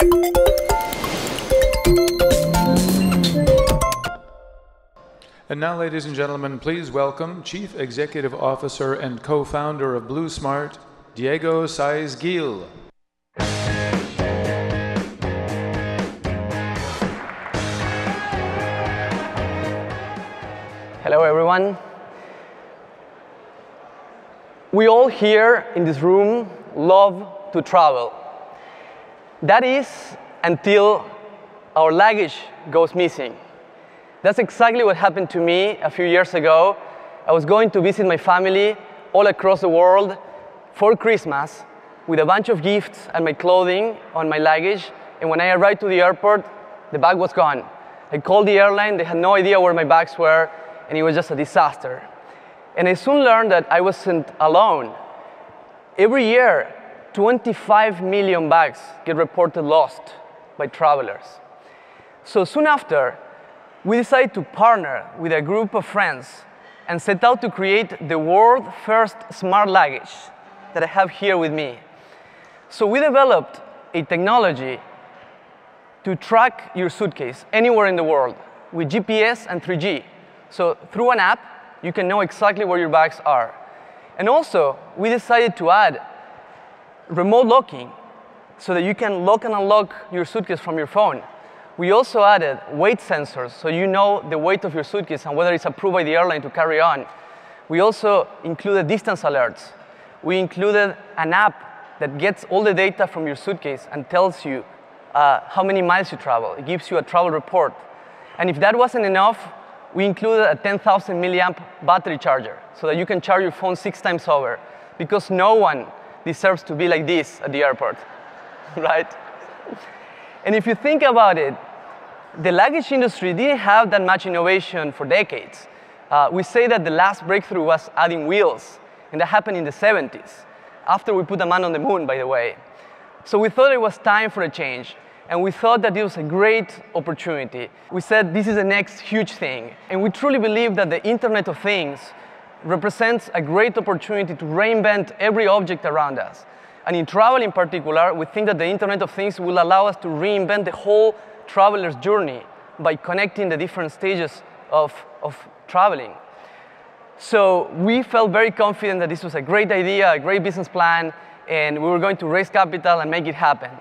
And now, ladies and gentlemen, please welcome Chief Executive Officer and co-founder of Bluesmart, Diego Saez-Gil. Hello, everyone. We all here in this room love to travel. That is until our luggage goes missing. That's exactly what happened to me a few years ago. I was going to visit my family all across the world for Christmas with a bunch of gifts and my clothing on my luggage. And when I arrived to the airport, the bag was gone. I called the airline. They had no idea where my bags were, and it was just a disaster. And I soon learned that I wasn't alone. Every year, 25 million bags get reported lost by travelers. So soon after, we decided to partner with a group of friends and set out to create the world's first smart luggage that I have here with me. So we developed a technology to track your suitcase anywhere in the world with GPS and 3G. So through an app, you can know exactly where your bags are. And also, we decided to add remote locking so that you can lock and unlock your suitcase from your phone. We also added weight sensors, so you know the weight of your suitcase and whether it's approved by the airline to carry on. We also included distance alerts. We included an app that gets all the data from your suitcase and tells you how many miles you travel. It gives you a travel report. And if that wasn't enough, we included a 10,000 milliamp battery charger so that you can charge your phone 6 times over, because no one deserves to be like this at the airport, right? And if you think about it, the luggage industry didn't have that much innovation for decades. We say that the last breakthrough was adding wheels, and that happened in the 70s, after we put a man on the moon, by the way. So we thought it was time for a change, and we thought that it was a great opportunity. We said this is the next huge thing, and we truly believe that the Internet of Things represents a great opportunity to reinvent every object around us. And in travel in particular, we think that the Internet of Things will allow us to reinvent the whole traveler's journey by connecting the different stages of traveling. So we felt very confident that this was a great idea, a great business plan, and we were going to raise capital and make it happen.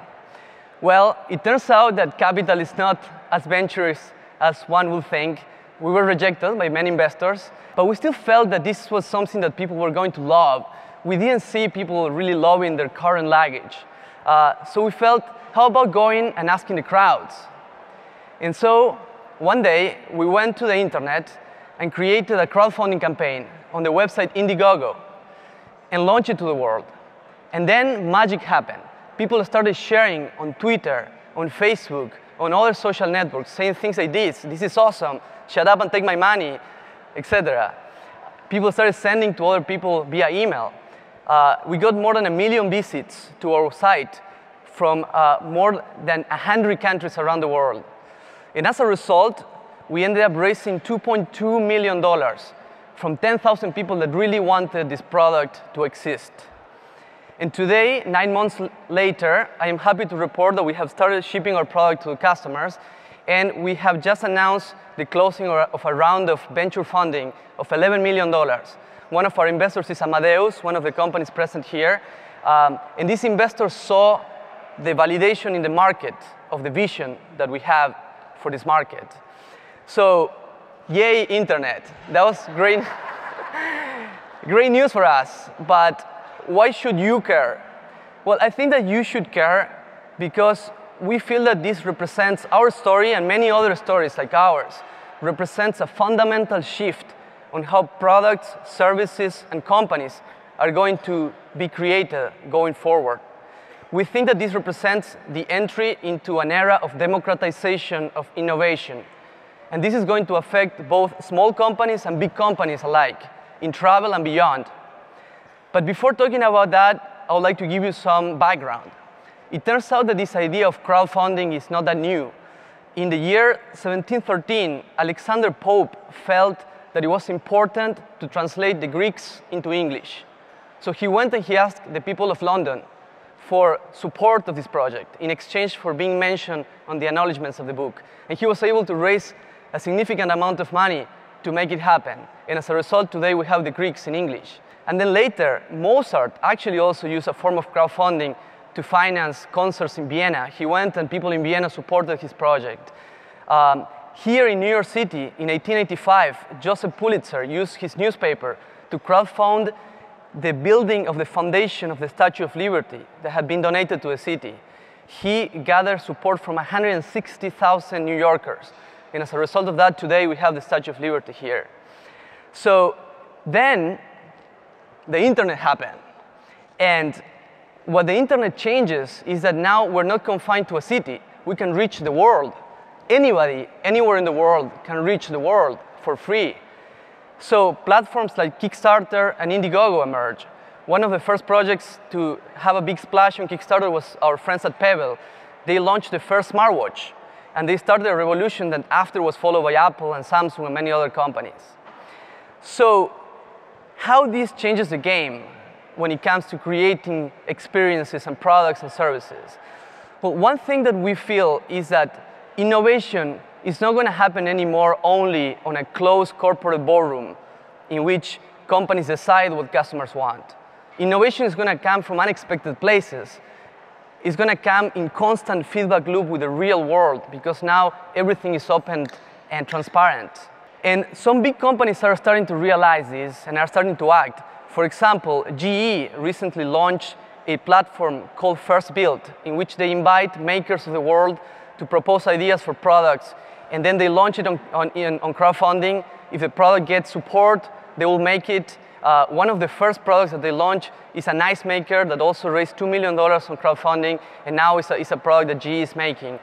Well, it turns out that capital is not as venturous as one would think. We were rejected by many investors, but we still felt that this was something that people were going to love. We didn't see people really loving their current luggage. So we felt, how about going and asking the crowds? And so one day, we went to the internet and created a crowdfunding campaign on the website Indiegogo and launched it to the world. And then magic happened. People started sharing on Twitter, on Facebook, on other social networks, saying things like this is awesome, shut up and take my money, etc. People started sending to other people via email. We got more than 1 million visits to our site from more than 100 countries around the world. And as a result, we ended up raising $2.2 million from 10,000 people that really wanted this product to exist. And today, 9 months later, I am happy to report that we have started shipping our product to customers, and we have just announced the closing of a round of venture funding of $11 million. One of our investors is Amadeus, one of the companies present here. And these investors saw the validation in the market of the vision that we have for this market. So, yay, internet. That was great, great news for us. But why should you care? Well, I think that you should care because we feel that this represents our story, and many other stories like ours, represents a fundamental shift on how products, services, and companies are going to be created going forward. We think that this represents the entry into an era of democratization of innovation. And this is going to affect both small companies and big companies alike, in travel and beyond. But before talking about that, I would like to give you some background. It turns out that this idea of crowdfunding is not that new. In the year 1713, Alexander Pope felt that it was important to translate the Greeks into English. So he went and he asked the people of London for support of this project in exchange for being mentioned on the acknowledgements of the book. And he was able to raise a significant amount of money to make it happen. And as a result, today we have the Greeks in English. And then later, Mozart actually also used a form of crowdfunding to finance concerts in Vienna. He went and people in Vienna supported his project. Here in New York City, in 1885, Joseph Pulitzer used his newspaper to crowdfund the building of the foundation of the Statue of Liberty that had been donated to the city. He gathered support from 160,000 New Yorkers. And as a result of that, today we have the Statue of Liberty here. So then the internet happened. And what the internet changes is that now we're not confined to a city. We can reach the world. Anybody, anywhere in the world can reach the world for free. So platforms like Kickstarter and Indiegogo emerge. One of the first projects to have a big splash on Kickstarter was our friends at Pebble. They launched the first smartwatch, and they started a revolution that after was followed by Apple and Samsung and many other companies. So how this changes the game when it comes to creating experiences and products and services? Well, one thing that we feel is that innovation is not going to happen anymore only on a closed corporate boardroom in which companies decide what customers want. Innovation is going to come from unexpected places. It's going to come in constant feedback loop with the real world because now everything is open and transparent. And some big companies are starting to realize this and are starting to act. For example, GE recently launched a platform called First Build in which they invite makers of the world to propose ideas for products, and then they launch it on crowdfunding. If the product gets support, they will make it. One of the first products that they launch is an ice maker that also raised $2 million on crowdfunding, and now it's a product that GE is making.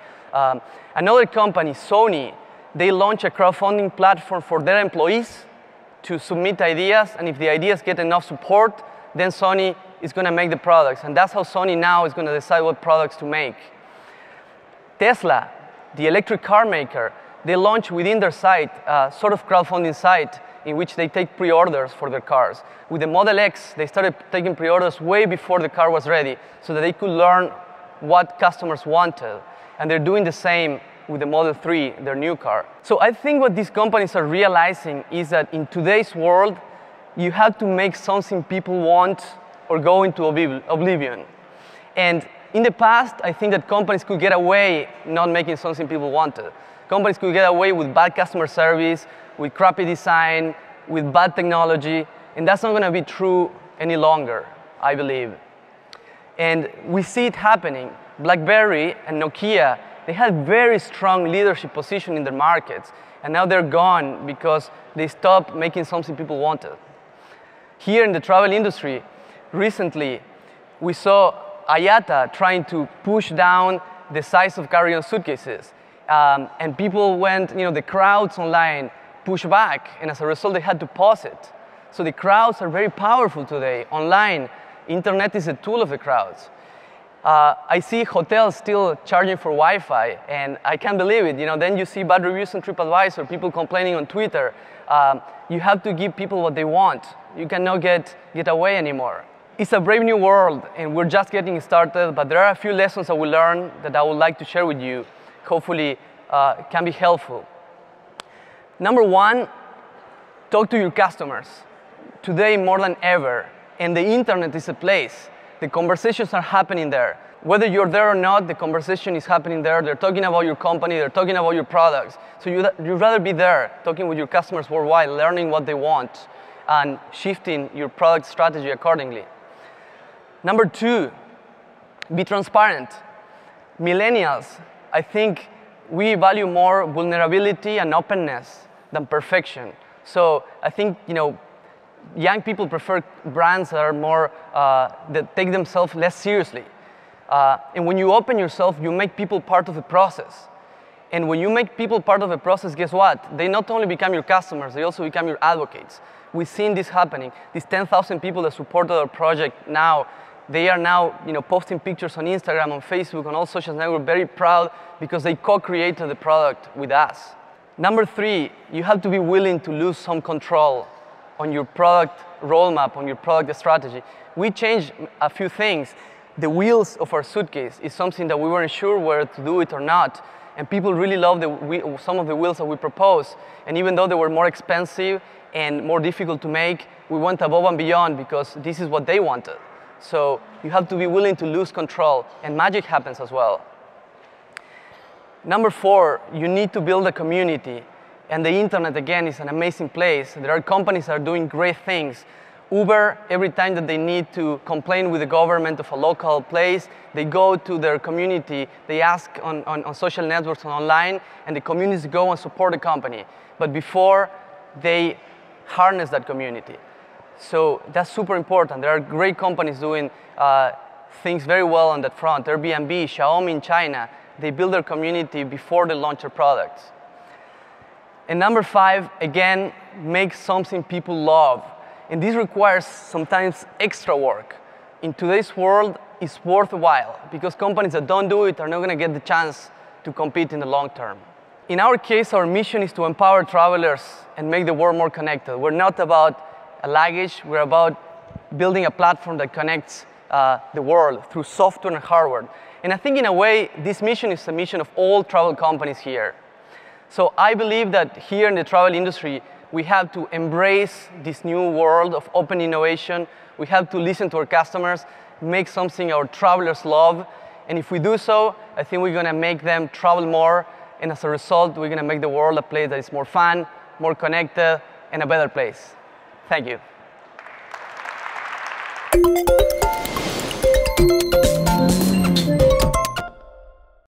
Another company, Sony, they launch a crowdfunding platform for their employees to submit ideas, and if the ideas get enough support, then Sony is going to make the products, and that's how Sony now is going to decide what products to make. Tesla, the electric car maker, they launched within their site a sort of crowdfunding site in which they take pre-orders for their cars. With the Model X, they started taking pre-orders way before the car was ready so that they could learn what customers wanted. And they're doing the same with the Model 3, their new car. So I think what these companies are realizing is that in today's world, you have to make something people want or go into oblivion. And in the past, I think that companies could get away not making something people wanted. Companies could get away with bad customer service, with crappy design, with bad technology, and that's not going to be true any longer, I believe. And we see it happening. BlackBerry and Nokia, they had very strong leadership position in their markets, and now they're gone because they stopped making something people wanted. Here in the travel industry, recently, we saw IATA trying to push down the size of carry-on suitcases. And people went, the crowds online pushed back, and as a result, they had to pause it. So the crowds are very powerful today, online. Internet is a tool of the crowds. I see hotels still charging for Wi-Fi, and I can't believe it. Then you see bad reviews on TripAdvisor, people complaining on Twitter. You have to give people what they want. You cannot get away anymore. It's a brave new world, and we're just getting started, but there are a few lessons that we learned that I would like to share with you. Hopefully, can be helpful. Number one, talk to your customers. Today, more than ever, and the internet is a place. The conversations are happening there. Whether you're there or not, the conversation is happening there. They're talking about your company, they're talking about your products. So you'd rather be there, talking with your customers worldwide, learning what they want, and shifting your product strategy accordingly. Number two, be transparent. Millennials, I think we value more vulnerability and openness than perfection. So I think, young people prefer brands that are more, that take themselves less seriously. And when you open yourself, you make people part of the process. And when you make people part of the process, guess what? They not only become your customers, they also become your advocates. We've seen this happening. These 10,000 people that supported our project now, they are now posting pictures on Instagram, on Facebook, on all social networks, very proud because they co-created the product with us. Number three, you have to be willing to lose some control on your product roadmap, on your product strategy. We changed a few things. the wheels of our suitcase is something that we weren't sure whether to do it or not. And people really love some of the wheels that we propose. And even though they were more expensive and more difficult to make, we went above and beyond because this is what they wanted. So you have to be willing to lose control, and magic happens as well. Number 4, you need to build a community. And the internet, again, is an amazing place. There are companies that are doing great things. Uber, every time that they need to complain with the government of a local place, they go to their community, they ask on social networks and online, and the communities go and support the company. But before, they harness that community. So that's super important. There are great companies doing things very well on that front. Airbnb, Xiaomi in China, they build their community before they launch their products. And number 5, again, make something people love. And this requires sometimes extra work. In today's world, it's worthwhile because companies that don't do it are not going to get the chance to compete in the long term. In our case, our mission is to empower travelers and make the world more connected. We're not about a luggage, we're about building a platform that connects the world through software and hardware. And I think in a way, this mission is a mission of all travel companies here. So I believe that here in the travel industry, we have to embrace this new world of open innovation. We have to listen to our customers, make something our travelers love. And if we do so, I think we're going to make them travel more. And as a result, we're going to make the world a place that is more fun, more connected, and a better place. Thank you.